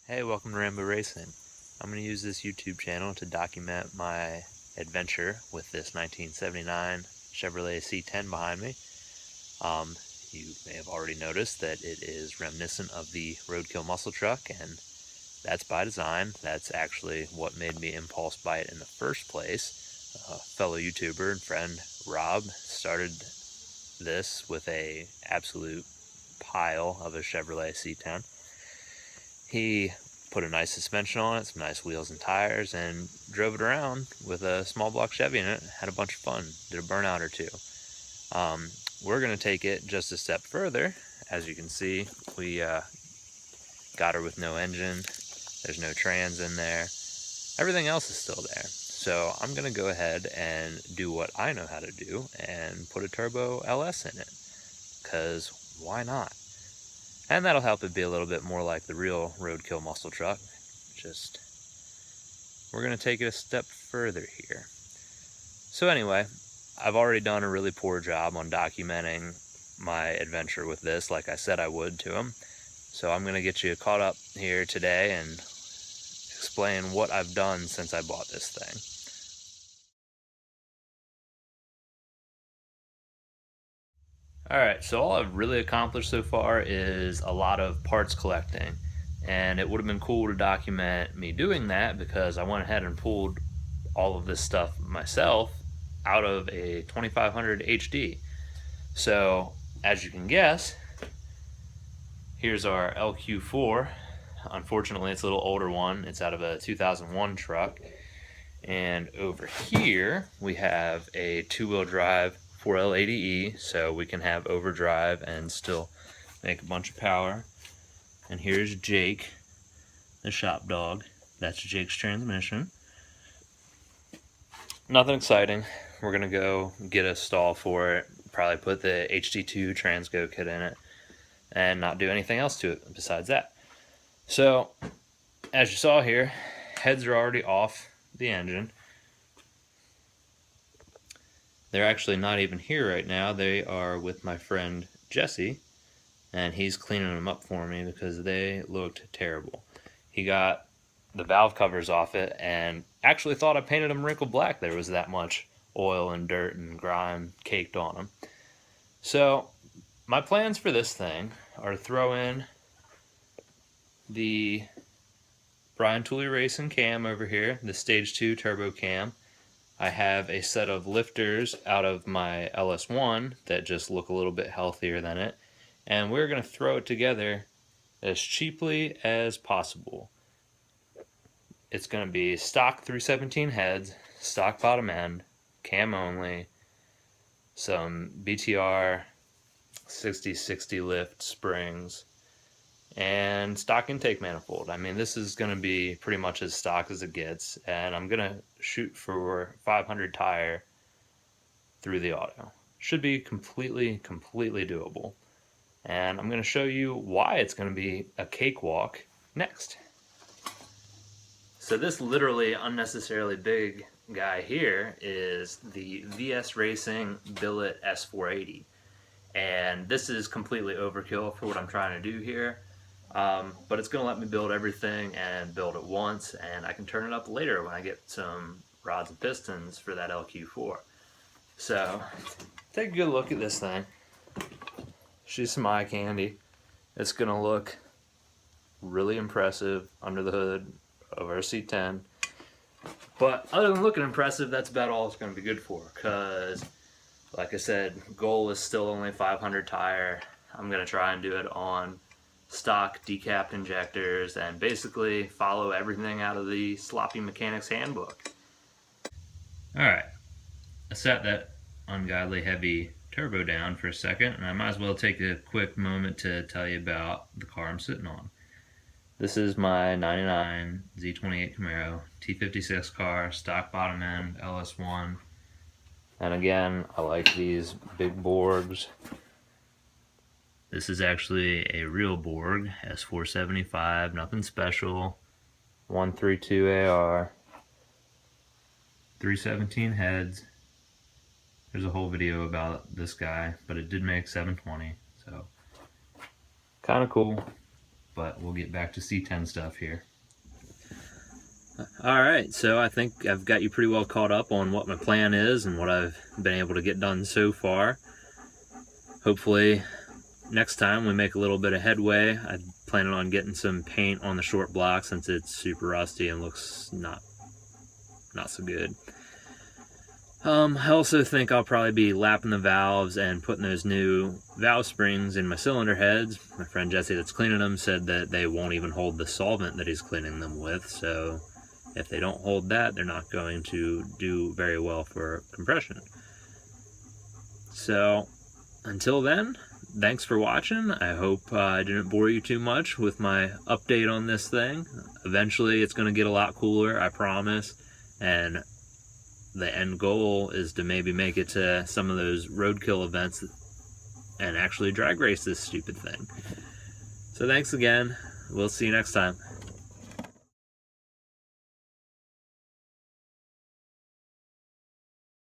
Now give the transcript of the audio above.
Hey, welcome to Rambo Racing. I'm going to use this YouTube channel to document my adventure with this 1979 Chevrolet C10 behind me. You may have already noticed that it is reminiscent of the Roadkill muscle truck, and that's by design. That's actually what made me impulse buy it in the first place. A fellow YouTuber and friend, Rob, started this with a absolute pile of a Chevrolet C10. He put a nice suspension on it, some nice wheels and tires, and drove it around with a small block Chevy in it. Had a bunch of fun, did a burnout or two. We're going to take it just a step further. As you can see, we got her with no engine. There's no trans in there. Everything else is still there. So I'm going to go ahead and do what I know how to do and put a turbo LS in it, because why not? And that'll help it be a little bit more like the real Roadkill muscle truck. Just, we're going to take it a step further here. So anyway, I've already done a really poor job on documenting my adventure with this, like I said I would to him. So I'm going to get you caught up here today and explain what I've done since I bought this thing. Alright, so all I've really accomplished so far is a lot of parts collecting. And it would have been cool to document me doing that, because I went ahead and pulled all of this stuff myself out of a 2500 HD. So, as you can guess, here's our LQ4. Unfortunately, it's a little older one. It's out of a 2001 truck. And over here, we have a two-wheel drive 4L80E, so we can have overdrive and still make a bunch of power. And here's Jake, the shop dog. That's Jake's transmission. Nothing exciting. We're gonna go get a stall for it, probably put the HD2 Transgo kit in it, and not do anything else to it besides that. So, as you saw here, heads are already off the engine. They're actually not even here right now. They are with my friend Jesse, and he's cleaning them up for me because they looked terrible. He got the valve covers off it and actually thought I painted them wrinkled black. There was that much oil and dirt and grime caked on them. So my plans for this thing are to throw in the Brian Tooley Racing cam over here, the Stage 2 turbo cam. I have a set of lifters out of my LS1 that just look a little bit healthier than it, and we're going to throw it together as cheaply as possible. It's going to be stock 317 heads, stock bottom end, cam only, some BTR 60/60 lift springs, and stock intake manifold. I mean, this is going to be pretty much as stock as it gets, and I'm going to shoot for 500 tire through the auto. Should be completely doable. And I'm going to show you why it's going to be a cakewalk next. So this literally unnecessarily big guy here is the VS Racing Billet S480. And this is completely overkill for what I'm trying to do here. But it's going to let me build everything and build it once, and I can turn it up later when I get some rods and pistons for that LQ4. So, take a good look at this thing. She's some eye candy. It's going to look really impressive under the hood of our C10. But other than looking impressive, that's about all it's going to be good for, because, like I said, goal is still only 500 tire. I'm going to try and do it on stock decapped injectors and basically follow everything out of the Sloppy Mechanics Handbook. Alright, I set that ungodly heavy turbo down for a second, and I might as well take a quick moment to tell you about the car I'm sitting on. This is my 99 Z28 Camaro T56 car, stock bottom end, LS1. And again, I like these big Borgs. This is actually a real Borg, S475, nothing special. 132 AR, 317 heads. There's a whole video about this guy, but it did make 720, so kind of cool. but we'll get back to C10 stuff here. Alright, so I think I've got you pretty well caught up on what my plan is and what I've been able to get done so far. Hopefully next time we make a little bit of headway. I'm planning on getting some paint on the short block since it's super rusty and looks not so good. I also think I'll probably be lapping the valves and putting those new valve springs in my cylinder heads. My friend Jesse that's cleaning them said that they won't even hold the solvent that he's cleaning them with, so if they don't hold that, they're not going to do very well for compression. So until then, thanks for watching. I hope I didn't bore you too much with my update on this thing. Eventually it's going to get a lot cooler, I promise, and the end goal is to maybe make it to some of those roadkill events and actually drag race this stupid thing. So thanks again. We'll see you next time.